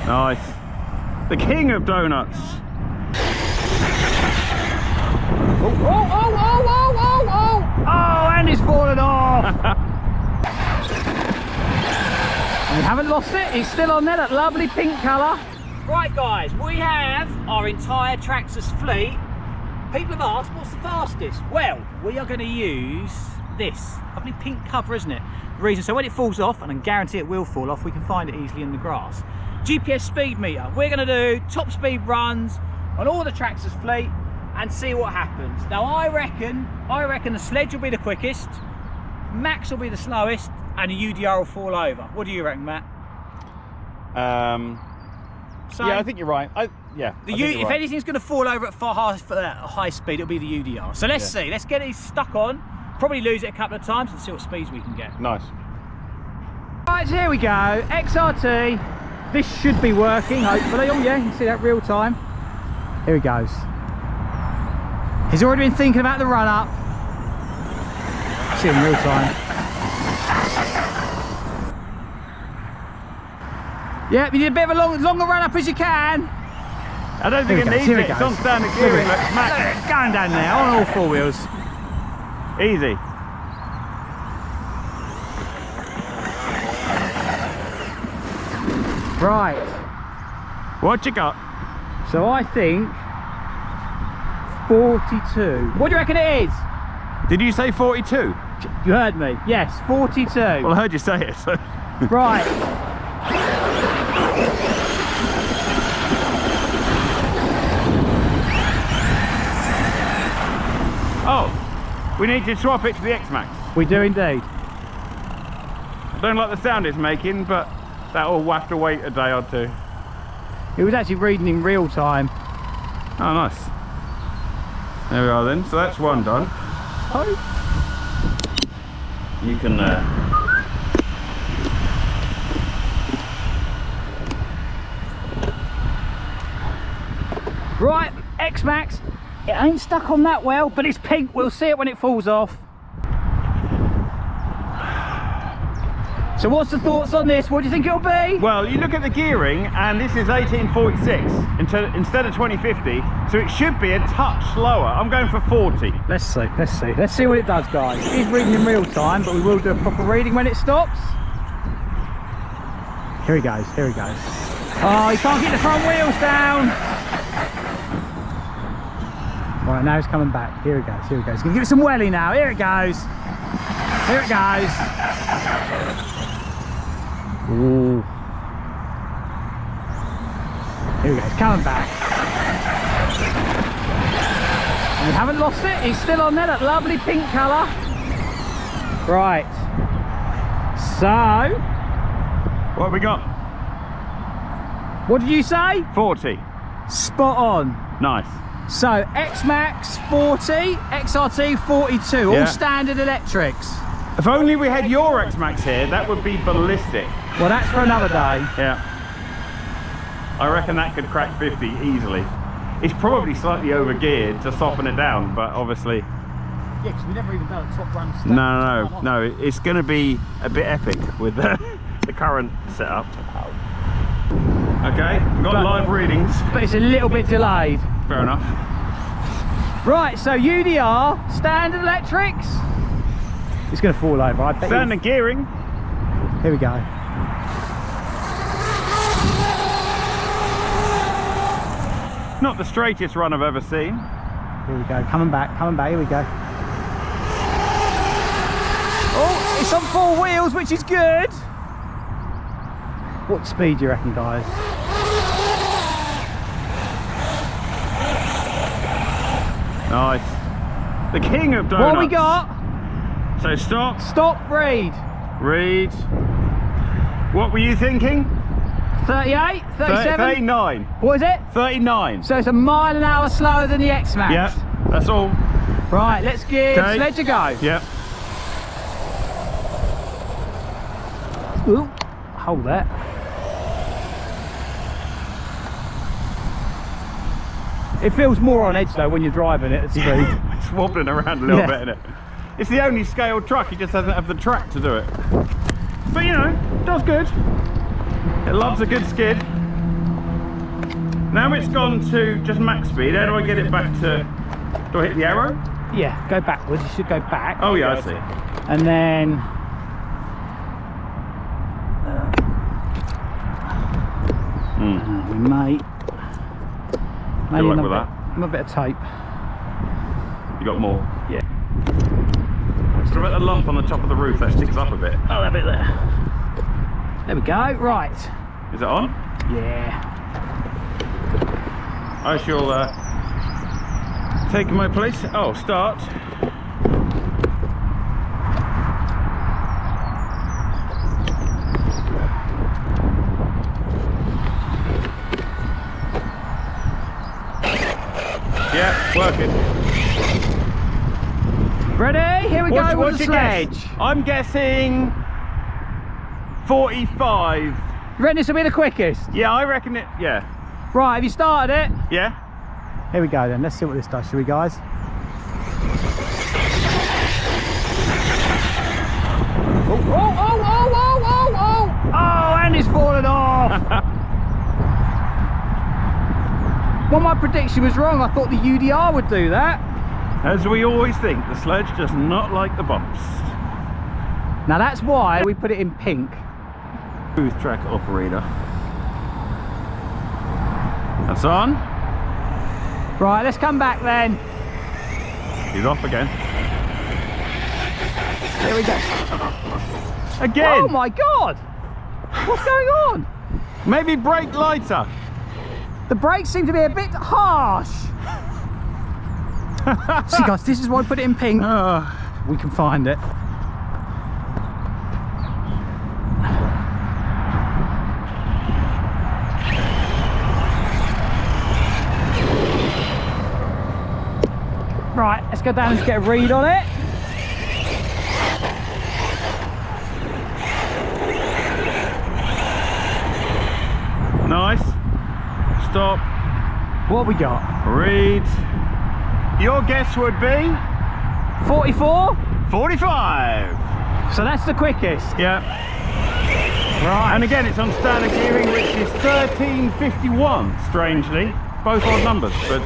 Nice. The king of donuts. Oh, and it's fallen off. And we haven't lost it. It's still on there, that lovely pink colour. Right, guys, we have our entire Traxxas fleet. People have asked, what's the fastest? Well, we are going to use this lovely pink cover, isn't it? The reason, so when it falls off, and I guarantee it will fall off, we can find it easily in the grass. GPS speed meter. We're going to do top speed runs on all the Traxxas fleet and see what happens. Now, I reckon the Sledge will be the quickest, Max will be the slowest, and the UDR will fall over. What do you reckon, Matt? Yeah, I think you're right. If anything's going to fall over at high speed, it'll be the UDR. So let's see. Let's get it stuck on. Probably lose it a couple of times and see what speeds we can get. Nice. Right, so here we go. XRT. This should be working, hopefully. Oh yeah, you can see that real time. Here he goes. He's already been thinking about the run up. See him in real time. Yep, you need a bit of a longer run up as you can. I don't think it needs it. It's on standard gearing. Look, It's going down now on all four wheels. Easy. Right. What you got? So I think 42. What do you reckon it is? Did you say 42? You heard me. Yes, 42. Well, I heard you say it. So. Right. Oh, we need to swap it to the XMaxx. We do indeed. I don't like the sound it's making, but that'll have to wait a day or two. It was actually reading in real time. Oh, nice. There we are then. So that's one done. Oh. You can Right, XMaxx. It ain't stuck on that well, but it's pink. We'll see it when it falls off. So what's the thoughts on this? What do you think it'll be? Well, you look at the gearing, and this is 1846 instead of 2050, so it should be a touch slower. I'm going for 40. Let's see what it does, guys. It is reading in real time, but we will do a proper reading when it stops. Here he goes. Oh, he can't get the front wheels down. Right, now he's coming back. Here he goes. He's gonna give it some welly now. Here it goes. Ooh. Here we go, it's coming back. And we haven't lost it. It's still on there, that lovely pink colour. Right. So. What have we got? What did you say? 40. Spot on. Nice. So, XMaxx 40, XRT 42, all standard electrics. If only we had your XMaxx here, that would be ballistic. Well, that's for another day. Yeah. I reckon that could crack 50 easily. It's probably slightly over-geared to soften it down, but obviously... Yeah, because we never even done a top run stuff. No, it's going to be a bit epic with the current setup. Okay, we've got live readings. But it's a little bit delayed. Fair enough. Right, so UDR, standard electrics. It's going to fall over, I bet. Standard gearing. Here we go. Not the straightest run I've ever seen. Here we go, coming back, here we go. Oh, it's on four wheels, which is good. What speed do you reckon, guys? Nice. The king of donuts. What have we got? So stop. Stop, read. Read. What were you thinking? 38, 37? 39. What is it? 39. So it's a mile an hour slower than the XMaxx. Yep, that's all. Right, let's give Sledge a go. Yep. Ooh, hold that. It feels more on edge though when you're driving it at speed. It's wobbling around a little bit, isn't it? It's the only scaled truck, it just doesn't have the track to do it. But you know, it does good. It loves a good skid. Now it's gone to just max speed. How do I get it back to... Do I hit the arrow? Yeah, go backwards. You should go back. Oh yeah, I see. And then... we may... Good luck with that. A bit of tape. You got more? Yeah. What about the lump on the top of the roof that sticks up a bit? Oh, that bit there. There we go. Right. Is it on? Yeah. I shall take my place. Oh, start. Yeah, working. Ready? Here we go with the Sledge. I'm guessing 45. You reckon this will be the quickest? Yeah, I reckon it. Yeah. Right, have you started it? Yeah. Here we go then. Let's see what this does, shall we, guys? Oh, oh, oh, oh, oh, oh, oh! Oh, and it's fallen off! Well, my prediction was wrong. I thought the UDR would do that. As we always think, the Sledge does not like the bumps. Now that's why we put it in pink. Smooth track operator. That's on. Right, let's come back then. He's off again. Here we go. Again! Oh my God! What's going on? Maybe brake lighter. The brakes seem to be a bit harsh. See guys, this is why I put it in pink. We can find it. Right, let's go down and get a read on it. Nice. Stop. What have we got? Read. Your guess would be 44? 45. So that's the quickest. Yeah. Right. And again, it's on standard gearing, which is 1351, strangely. Both odd numbers, but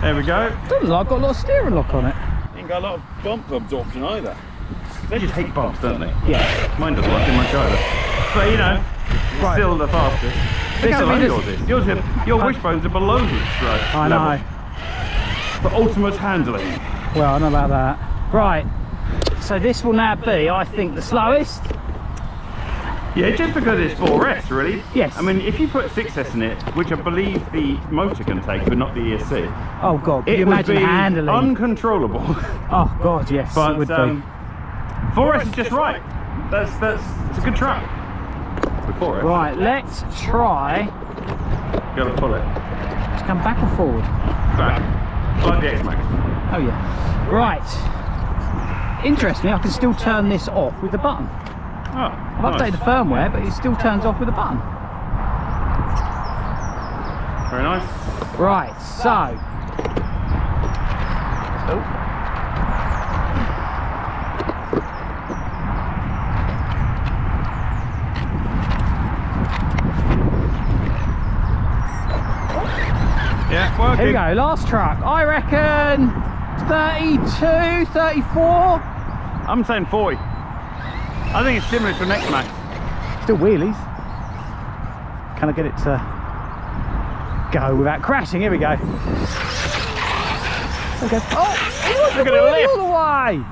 there we go. Doesn't look like I've got a lot of steering lock on it. You ain't got a lot of bump absorption either. They just hate bumps, don't they? Yeah. Mine doesn't like it much either. So, you know, it's Right. still the fastest. This I is mean, yours is. Your wishbones are below the stroke I level. know. For ultimate handling. Well, I know about that. Right. So this will now be, I think, the slowest. Yeah, just because it's 4S, really. Yes. I mean, if you put 6S in it, which I believe the motor can take, but not the ESC, Oh God, can it you would imagine be handling? uncontrollable. Oh God, yes, But it would be. 4S is just right. It's a good truck. With 4S. Right, let's try. You gotta pull it Let's come back or forward. back, like the XMaxx. Oh yeah. Right. Interestingly, I can still turn this off with the button. Oh, I've updated the firmware, but it still turns off with a button. Very nice. Right, so. Oh. Yeah, working. Here we go, last truck. I reckon 32, 34. I'm saying 40. I think it's similar to an X-Maxx. Still wheelies. Can I get it to go without crashing? Here we go. Okay. Oh, Look at it lift. all the way.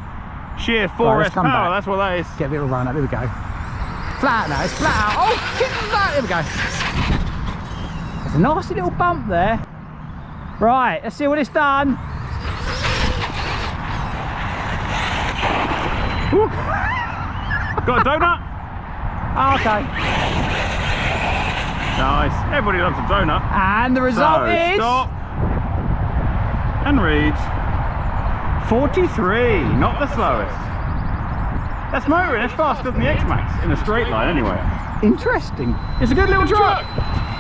Sheer Right, 4S let's come power, back. that's what that is. Get a bit of a run up. Here we go. Flat out now. It's flat out. Oh, kick that. Here we go. There's a nasty little bump there. Right, let's see what it's done. Woo. Got a donut? Oh, okay. Nice. Everybody loves a donut. And the result So, is... stop. And read. 43, not the slowest. That's motoring, that's faster than the X-Maxx in a straight line anyway. Interesting. It's a good little truck.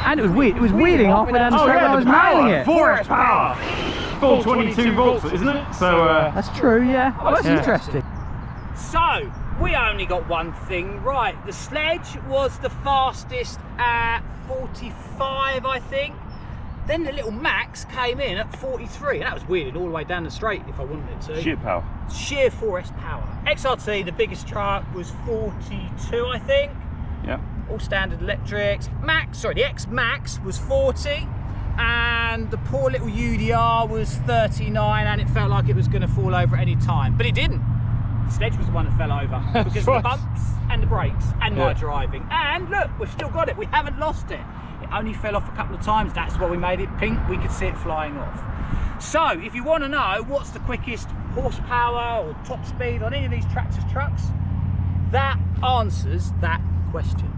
And it was weird. It was wheeling halfway down the straight line. I was nailing it. 4S power. Full 22 volts, isn't it? So, That's true, yeah. Oh, that's Yeah. interesting. So, we only got one thing right. The Sledge was the fastest at 45, I think. Then the little Max came in at 43, and that was weird, all the way down the straight if I wanted it to. Sheer power. Sheer 4S power. XRT, the biggest truck, was 42, I think. Yeah. All standard electrics. The X-Maxx was 40, and the poor little UDR was 39, and it felt like it was going to fall over at any time, but it didn't. The Sledge was the one that fell over because of the bumps and the brakes and my driving. And look, we've still got it. We haven't lost it. It only fell off a couple of times. That's why we made it pink. We could see it flying off. So if you want to know what's the quickest horsepower or top speed on any of these Traxxas trucks, that answers that question.